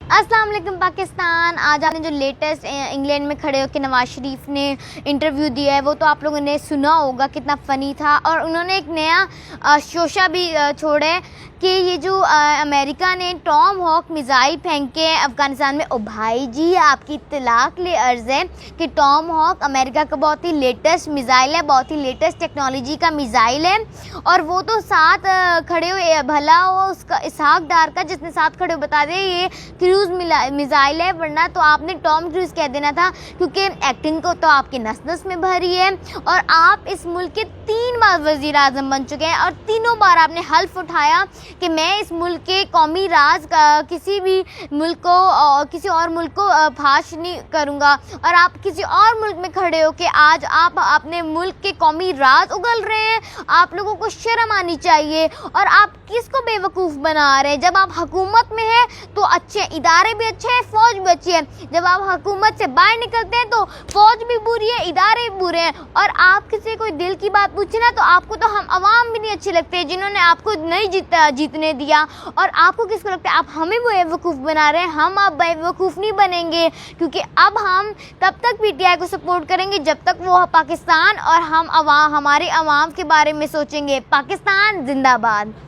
अस्सलाम वालेकुम पाकिस्तान। आज आपने जो लेटेस्ट इंग्लैंड में खड़े होकर नवाज शरीफ ने इंटरव्यू दिया है वो तो आप लोगों ने सुना होगा, कितना फ़नी था। और उन्होंने एक नया शोशा भी छोड़ा है कि ये जो अमेरिका ने टॉम हॉक मिज़ाइल फेंके हैं अफ़गानिस्तान में। ओ भाई जी, आपकी इत्तलाक ले अर्ज़ है कि टॉम हॉक अमेरिका का बहुत ही लेटेस्ट मिज़ाइल है, बहुत ही लेटेस्ट टेक्नोलॉजी का मिज़ाइल है। और वो तो साथ खड़े हुए, भला हो उसका इसहाक डार का जिसने साथ खड़े हो बता दे ये क्रूज़ मिज़ाइल है, वरना तो आपने टॉम क्रूज़ कह देना था, क्योंकि एक्टिंग को तो आपके नस नस में भरी है। और आप इस मुल्क के 3 बार वज़ीर आज़म बन चुके हैं और तीनों बार आपने हल्फ उठाया कि मैं इस मुल्क के कौमी राज का किसी भी मुल्क को किसी और मुल्क को फाश नहीं करूँगा। और आप किसी और मुल्क में खड़े हो कि आज आप अपने मुल्क के कौमी राज उगल रहे हैं। आप लोगों को शर्म आनी चाहिए। और आप किसको बेवकूफ़ बना रहे हैं? जब आप हुकूमत में हैं तो अच्छे इदारे भी अच्छे हैं, फ़ौज भी अच्छी है। जब आप हुकूमत से बाहर निकलते हैं तो फ़ौज भी बुरी है, इदारे भी बुरे हैं। और आप किसी कोई दिल की बात पूछे ना तो आपको तो हम अवाम भी नहीं अच्छे लगते जिन्होंने आपको नहीं जीतने दिया। और आपको किसको लगता है आप हमें बेवकूफ़ बना रहे हैं? हम अब बेवकूफ़ नहीं बनेंगे, क्योंकि अब हम तब तक पीटीआई को सपोर्ट करेंगे जब तक वो पाकिस्तान और हम हमारे अवाम के बारे में सोचेंगे। पाकिस्तान जिंदाबाद।